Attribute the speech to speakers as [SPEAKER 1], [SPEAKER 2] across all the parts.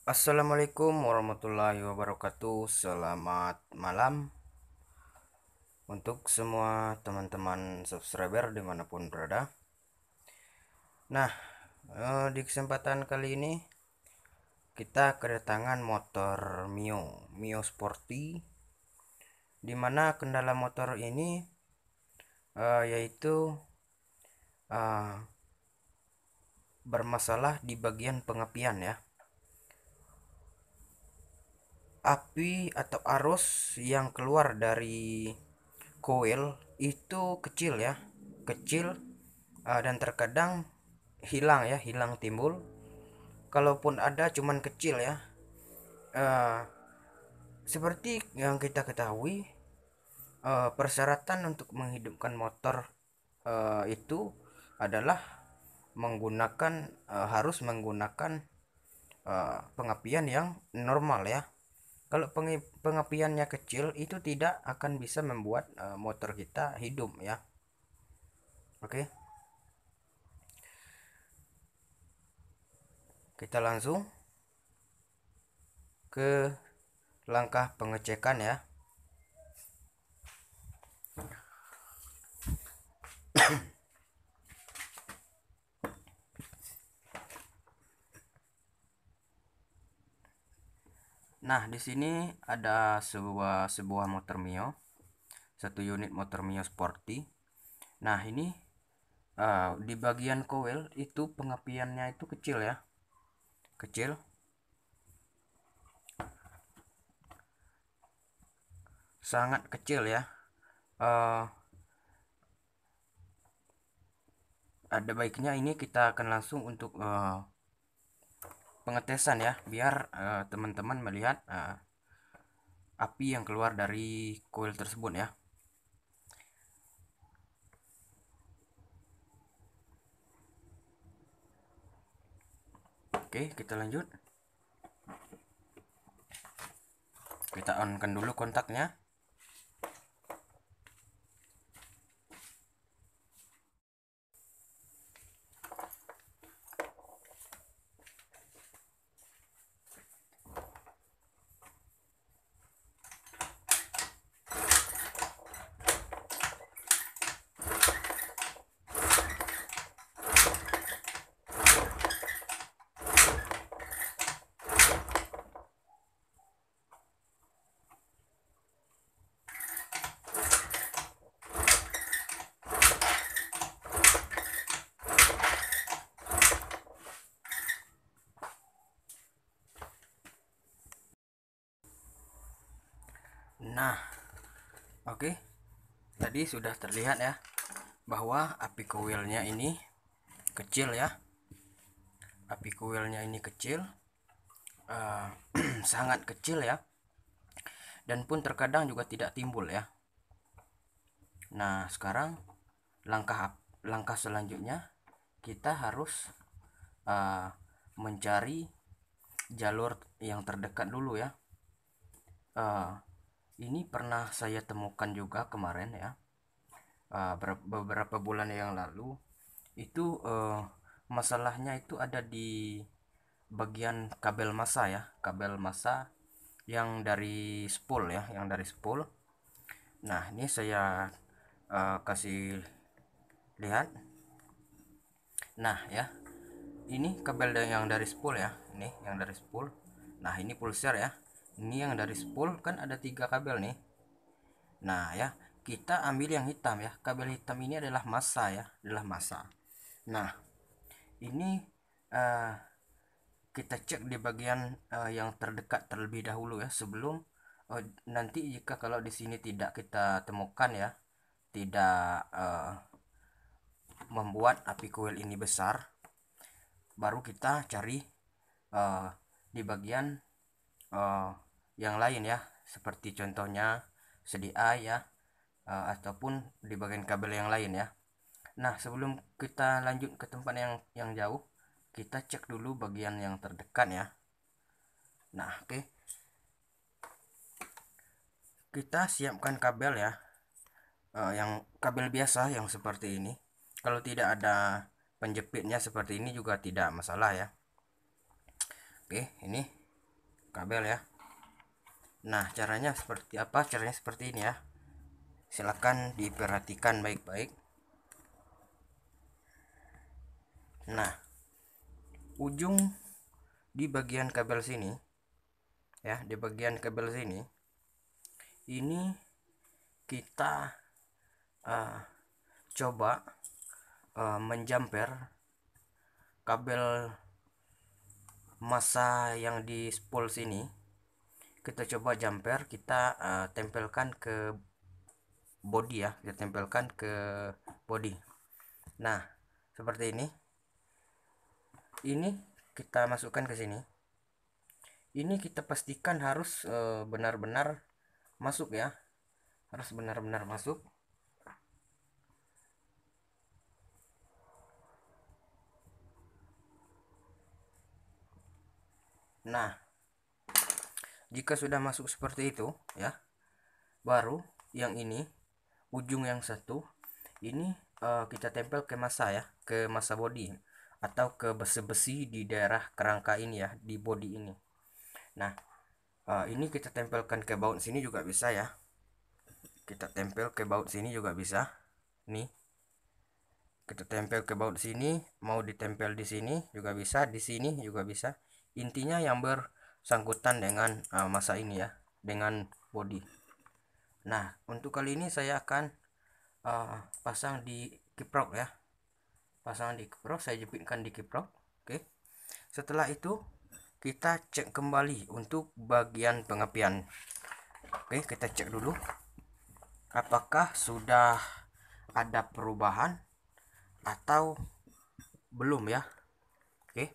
[SPEAKER 1] Assalamualaikum warahmatullahi wabarakatuh. Selamat malam untuk semua teman-teman subscriber dimanapun berada. Nah, di kesempatan kali ini kita kedatangan motor Mio Sporty, dimana kendala motor ini yaitu uh, bermasalah di bagian pengapian ya. Api atau arus yang keluar dari koil itu kecil ya, kecil, dan terkadang hilang timbul. Kalaupun ada cuman kecil ya. Uh, Seperti yang kita ketahui, persyaratan untuk menghidupkan motor itu adalah harus menggunakan pengapian yang normal ya. Kalau pengapiannya kecil itu tidak akan bisa membuat motor kita hidup ya. Oke. Kita langsung ke langkah pengecekan ya. Nah, di sini ada sebuah motor Mio, satu unit motor Mio Sporty. Nah, ini di bagian coil itu pengapiannya itu kecil ya, kecil, sangat kecil ya. Ada baiknya ini kita akan langsung untuk pengetesan ya, biar teman-teman melihat api yang keluar dari coil tersebut ya. Oke, kita lanjut. Kita on kan dulu kontaknya. Nah, oke. Tadi sudah terlihat ya bahwa api coilnya ini kecil ya. Api coilnya ini kecil, uh, sangat kecil ya. Dan pun terkadang juga tidak timbul ya. Nah, sekarang langkah selanjutnya kita harus uh, mencari jalur yang terdekat dulu ya. Ini pernah saya temukan juga kemarin ya, beberapa bulan yang lalu. Itu masalahnya itu ada di bagian kabel massa ya, kabel massa yang dari spool ya, yang dari spool. Nah, ini saya kasih lihat. Nah ya, ini kabel yang dari spool ya, ini yang dari spool. Nah, ini pulser ya, ini yang dari spool. Kan ada 3 kabel nih. Nah ya, kita ambil yang hitam ya, kabel hitam ini adalah massa ya, adalah massa. Nah, ini uh, kita cek di bagian yang terdekat terlebih dahulu ya, sebelum nanti jika kalau di sini tidak kita temukan ya, tidak membuat api coil ini besar, baru kita cari di bagian uh, yang lain ya, seperti contohnya CDI ya, ataupun di bagian kabel yang lain ya. Nah, sebelum kita lanjut ke tempat yang jauh, kita cek dulu bagian yang terdekat ya. Nah, oke. Kita siapkan kabel ya, yang kabel biasa yang seperti ini. Kalau tidak ada penjepitnya seperti ini juga tidak masalah ya. Oke, ini kabel ya. Nah, caranya seperti apa? Caranya seperti ini ya. Silakan diperhatikan baik-baik. Nah, ujung di bagian kabel sini ya, di bagian kabel sini ini kita coba menjamper kabel massa yang di spool sini. Kita coba jumper, kita tempelkan ke body ya, kita tempelkan ke body. Nah, seperti ini. Ini kita masukkan ke sini. Ini kita pastikan harus benar-benar masuk ya, harus benar-benar masuk. Nah, jika sudah masuk seperti itu ya, baru yang ini ujung yang satu ini kita tempel ke massa ya, ke massa body atau ke besi-besi di daerah kerangka ini ya, di body ini. Nah, ini kita tempelkan ke baut sini juga bisa ya, kita tempel ke baut sini juga bisa. Nih, kita tempel ke baut sini, mau ditempel di sini juga bisa, di sini juga bisa. Intinya yang bersangkutan dengan massa ini ya, dengan body. Nah, untuk kali ini saya akan pasang di kiprok ya, pasang di kiprok, saya jepitkan di kiprok. Oke, setelah itu kita cek kembali untuk bagian pengapian. Oke, kita cek dulu apakah sudah ada perubahan atau belum ya. Oke,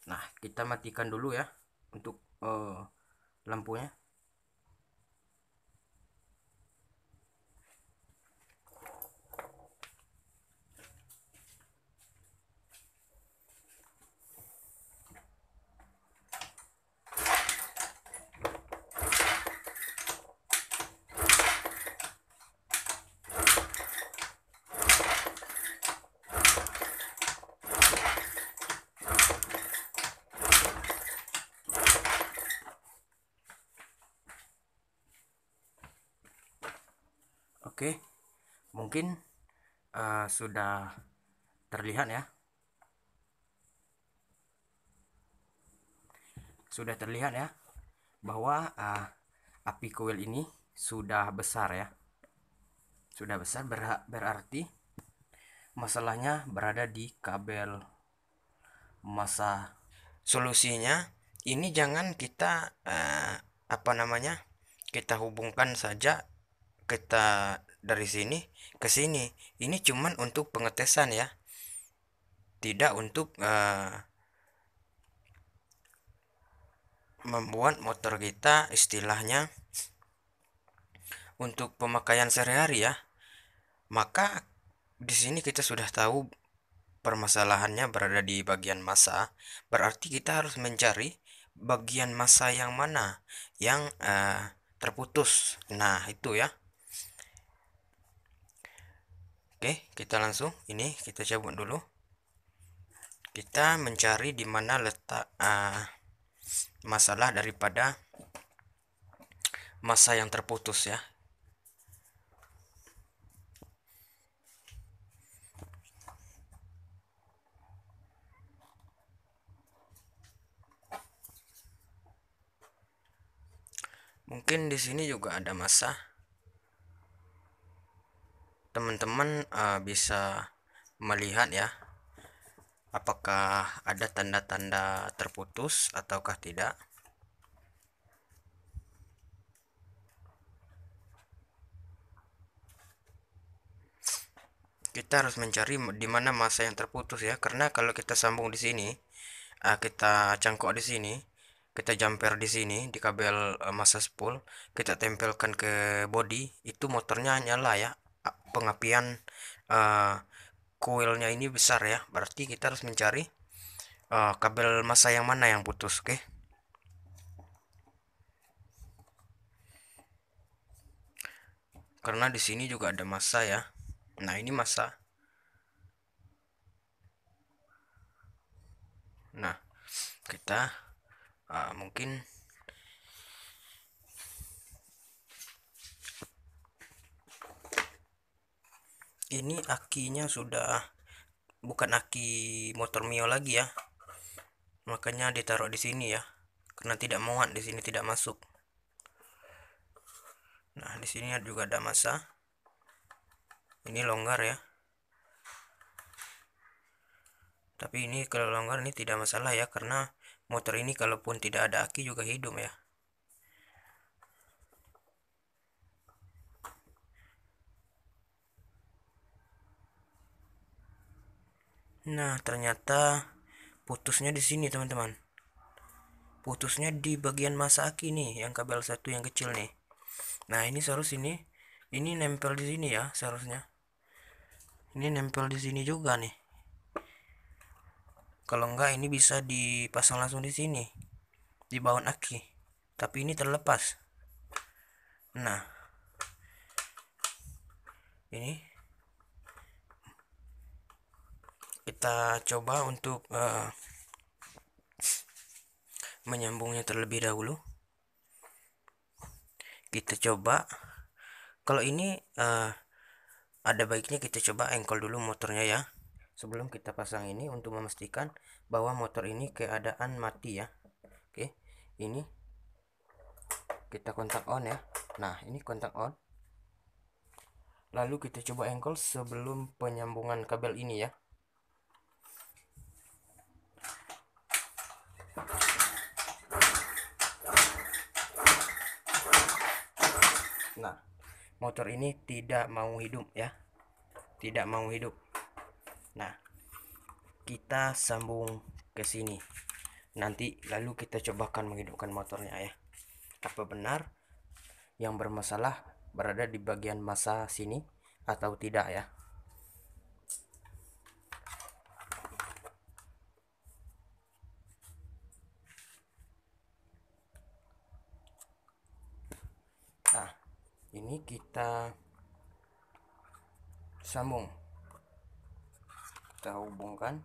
[SPEAKER 1] nah kita matikan dulu ya untuk lampunya. Oke, mungkin sudah terlihat ya, sudah terlihat ya bahwa api kuil ini sudah besar ya, sudah besar. Berarti masalahnya berada di kabel massa. Solusinya ini jangan kita apa namanya, kita hubungkan saja kita dari sini ke sini. Ini cuman untuk pengetesan ya, tidak untuk membuat motor kita istilahnya untuk pemakaian sehari-hari ya. Maka di sini kita sudah tahu permasalahannya berada di bagian massa. Berarti kita harus mencari bagian massa yang mana yang terputus. Nah, itu ya. Oke, kita langsung ini kita cabut dulu. Kita mencari di mana letak masalah daripada massa yang terputus ya. Mungkin di sini juga ada massa. Teman-teman bisa melihat ya, apakah ada tanda-tanda terputus ataukah tidak. Kita harus mencari di mana massa yang terputus ya, karena kalau kita sambung di sini, kita cangkok di sini, kita jumper di sini di kabel massa spool, kita tempelkan ke body, itu motornya nyala ya. Pengapian coilnya ini besar ya, berarti kita harus mencari kabel massa yang mana yang putus. Oke, karena di sini juga ada massa ya. Nah, ini massa. Nah, kita mungkin ini akinya sudah bukan aki motor Mio lagi ya, makanya ditaruh di sini ya, karena tidak muat di sini, tidak masuk. Nah, di sini juga ada masa, ini longgar ya, tapi ini kalau longgar ini tidak masalah ya, karena motor ini kalaupun tidak ada aki juga hidup ya. Nah, ternyata putusnya di sini teman-teman, putusnya di bagian masa aki nih, yang kabel satu yang kecil nih. Nah, ini seharus ini nempel di sini ya, seharusnya ini nempel di sini juga nih. Kalau enggak ini bisa dipasang langsung di sini, di baut aki, tapi ini terlepas. Nah, ini kita coba untuk menyambungnya terlebih dahulu. Kita coba, kalau ini ada baiknya kita coba engkol dulu motornya ya, sebelum kita pasang ini, untuk memastikan bahwa motor ini keadaan mati ya. Oke, ini kita kontak on ya. Nah, ini kontak on, lalu kita coba engkol sebelum penyambungan kabel ini ya. Nah, motor ini tidak mau hidup ya, tidak mau hidup. Nah, kita sambung ke sini, nanti lalu kita cobakan menghidupkan motornya ya, apa benar yang bermasalah berada di bagian masa sini atau tidak ya. Nah, ini kita sambung, kita hubungkan.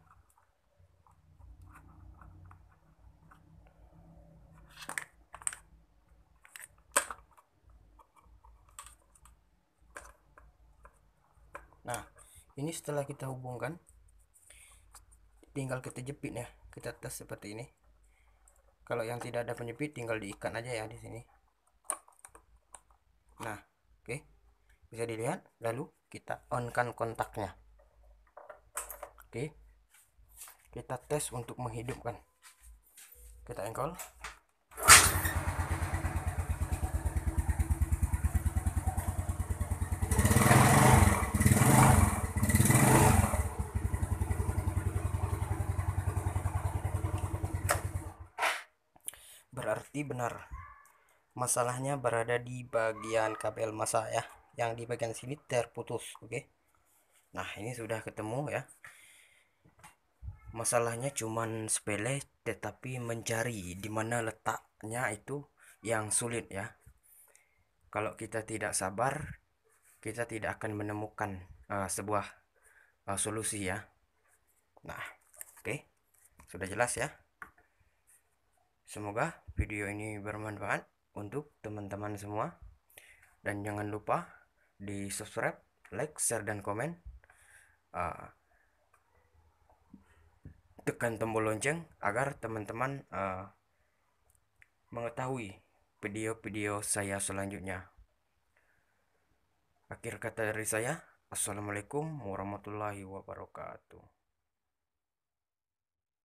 [SPEAKER 1] Nah, ini setelah kita hubungkan, tinggal kita jepit ya, kita tes seperti ini. Kalau yang tidak ada penjepit tinggal diikat aja ya di sini. Nah, oke, bisa dilihat. Lalu kita on kan kontaknya. Oke, kita tes untuk menghidupkan. Kita engkol. Berarti benar, masalahnya berada di bagian kabel masa ya, yang di bagian sini terputus. Oke, nah ini sudah ketemu ya. Masalahnya cuman sepele, tetapi mencari di mana letaknya itu yang sulit ya. Kalau kita tidak sabar, kita tidak akan menemukan sebuah solusi ya. Nah, oke, sudah jelas ya. Semoga video ini bermanfaat untuk teman-teman semua, dan jangan lupa di subscribe, like, share, dan komen. Tekan tombol lonceng agar teman-teman mengetahui video-video saya selanjutnya. Akhir kata dari saya, assalamualaikum warahmatullahi wabarakatuh.